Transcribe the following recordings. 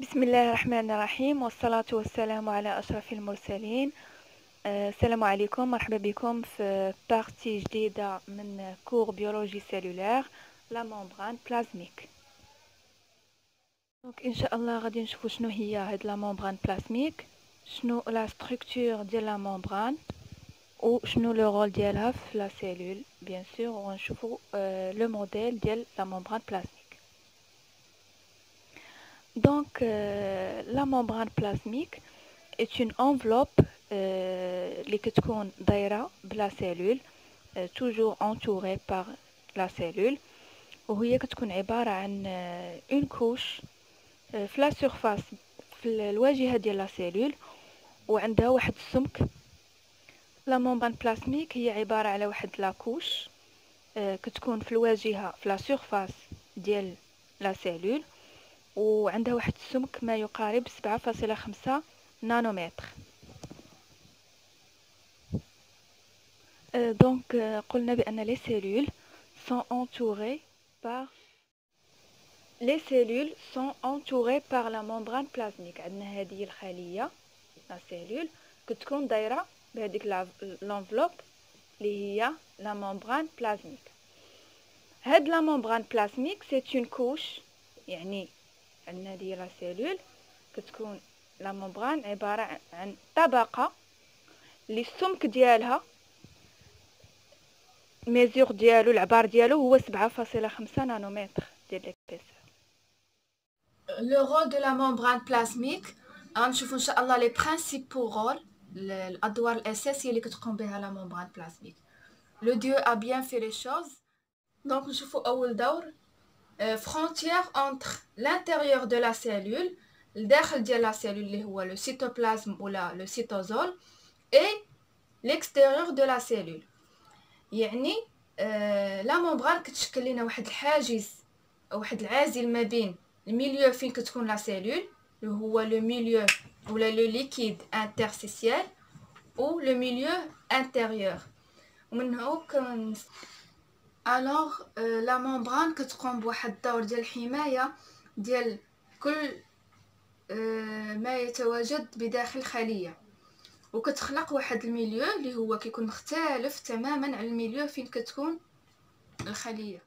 بسم الله الرحمن الرحيم والصلاة والسلام على أشرف المرسلين. السلام عليكم، مرحبا بكم في بارتي جديدة من كور بيولوجي سيلولار لا ممبران بلازميك. دونك ان شاء الله غادي نشوفوا شنو هي هاد لا ممبران بلازميك، شنو لا ستركتور ديال لا ممبران وشنو لو رول ديالها في لا سيلول بيان سور، ونشوفوا لو موديل ديال لا ممبران بلازميك. Donc, la membrane plasmique est une enveloppe qui est daïra de la cellule, toujours entourée par la cellule, وهي كتكون عبارة عن une couche في la surface في الواجهة ديال la cellule وعندها واحد السمك. la membrane plasmique هي عبارة على واحد la couche كتكون في الواجهة في la surface ديال la cellule وعندها واحد السمك ما يقارب 7.5 نانومتر. دونك قلنا بأن les cellules sont entourées par la membrane plasmique. عندنا هذه الخلية la cellule كتكون دايرة بهذيك l'enveloppe اللي هي la membrane plasmique. هاد la membrane plasmique c'est une couche، يعني عندنا هذه لا سيلول كتكون لا ممبران عبارة عن طبقة اللي السمك ديالها ميزور ديالو العبار ديالو هو 7.5 نانومتر ديال ليبيسور. Le rôle de la membrane plasmique غنشوفوا ان شاء الله les principaux rôles الادوار الاساسيه اللي كتقوم بها la membrane plasmique. Le Dieu a bien fait les choses. Donc نشوفوا اول دور frontière entre l'intérieur de la cellule الداخل ديال la cellule اللي هو le cytoplasme ولا le cytosol et l'extérieur de la cellule. يعني لا ممبران كتشكل لنا واحد الحاجز او واحد العازل ما بين الميليو فين كتكون لا سيلول اللي هو لو ميليو ولا لو ليكيد انترستيسيال او لو ميليو انتيريور. ومنه كن الوغ لا ممبران كتقوم بواحد الدور ديال الحمايه ديال كل ما يتواجد بداخل الخليه، وكتخلق واحد الميليو اللي هو كيكون مختلف تماما على الميليو فين كتكون الخليه.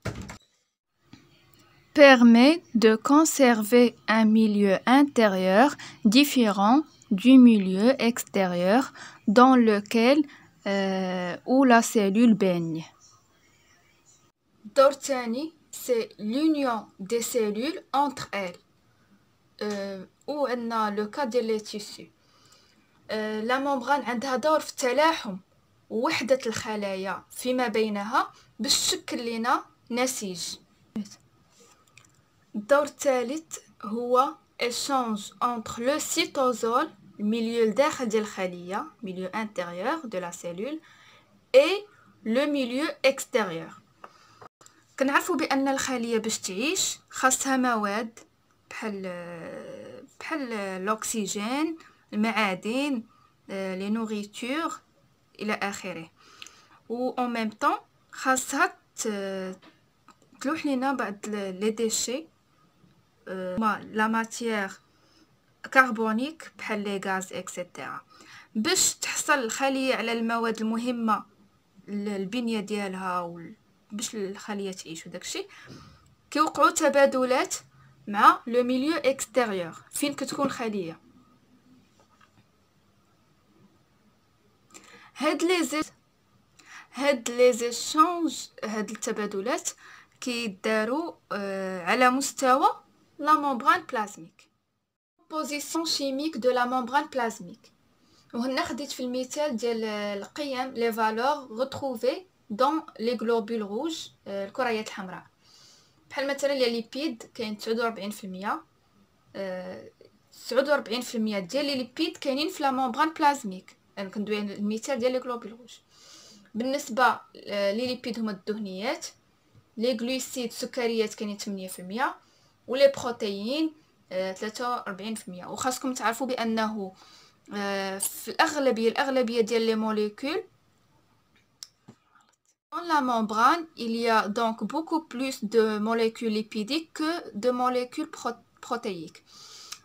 Permet de conserver un milieu intérieur différent du milieu extérieur dans lequel où la cellule baigne. الدور الثاني c'est l'union des cellules entre elles. وعندنا لو كا ديال لي تيسو. لا ممبران عندها دور في التلاحم ووحدة الخلايا فيما بينها باش تشكل لنا نسيج. الدور الثالث هو échange entre le cytosol الميليو الداخل ديال الخلية milieu intérieur de la cellule et le milieu extérieur. كنعرفوا بأن الخلية باش تعيش خاصها مواد بحال الأكسجين، المعادن، لي نوريتور الى اخره. و en même temps خاصها تلوح لنا بعض لي ديشي لا ماتيير كربونيك بحال لي غاز اكسيتيرا باش تحصل الخليه على المواد المهمه للبنيه ديالها باش الخليه تعيش. وداكشي كيوقعوا تبادلات مع لو ميليو اكستيريور فين كتكون الخليه. هاد لي زيشانج هاد التبادلات كيداروا على مستوى لا ممبران بلازميك. composition chimique de la membrane plasmique. وهنا خديت في المثال ديال القيم لي فالور retrouvé dans les globules rouges الكريات الحمراء. بحال مثلا الليبيد كاين 49% 49% ديال لي ليبيد كاينين في لا ممبران بلازميك. انا كندوي المثال ديال لي غلوبول روج. بالنسبه لي ليبيد هما الدهنيات، لي غلوسيد سكريات كاينين 8% ولي بروتيين 43%. وخاصكم تعرفوا بانه في الاغلبيه ديال لي موليكول dans la membrane il y a donc beaucoup plus de molécules lipidiques que de molécules protéiques.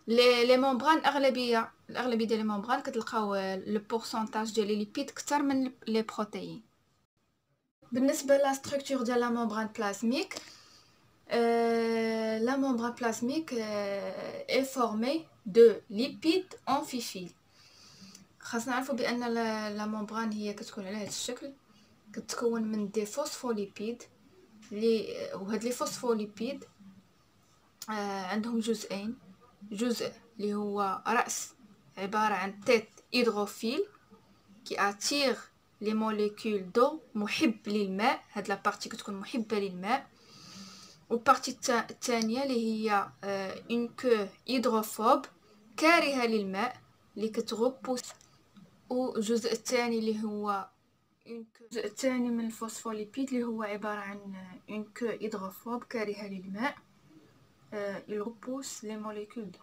لي ممبران الاغلبيه ديال لي ممبران كتلقاو لو بورسونتاج ديال لي ليبيد كتر من لي بروتيين. بالنسبه لا ستركتور ديال لا ممبران بلازميك، la membrane plasmique est formée de lipides amphiphiles. خاصنا نعرفوا بان لا ممبران هي كتكون على هذا الشكل، كتكون من دي فوسفوليبيد وهاد لي فوسفوليبيد عندهم جزئين، جزء اللي هو راس عباره عن تيت هيدروفيل كي اتير لي موليكول دو محب للماء، هاد لا بارتي كتكون محبه للماء، والبارتي الثانيه اللي هي اون كو هيدروفوب كارهه للماء اللي كتغوبوس، والجزء الثاني اللي هو الجزء الثاني من الفوسفوليبيد اللي هو عباره عن اون كو هيدروفوب كارهه للماء يغوبوس لي موليكول دو.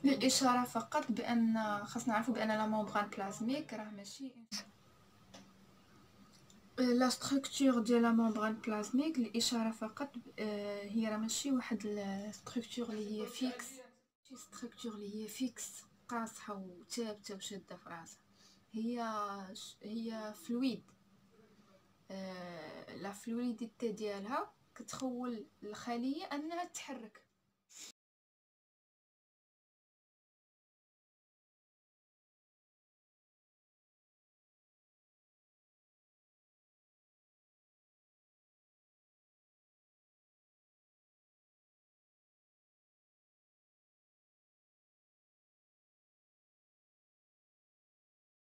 للاشاره فقط بان خاصنا نعرفوا بان لا ممبران بلازميك راه ماشي لا ستركتور ديال لا ممبران بلازميك، الاشاره فقط هي راه ماشي واحد الستركتور اللي هي فيكس، شي ستركتور اللي هي فيكس قاصحه وثابته وشاده في راسها، هي فلويد. لا فلويديتي ديالها كتخول الخليه انها تتحرك.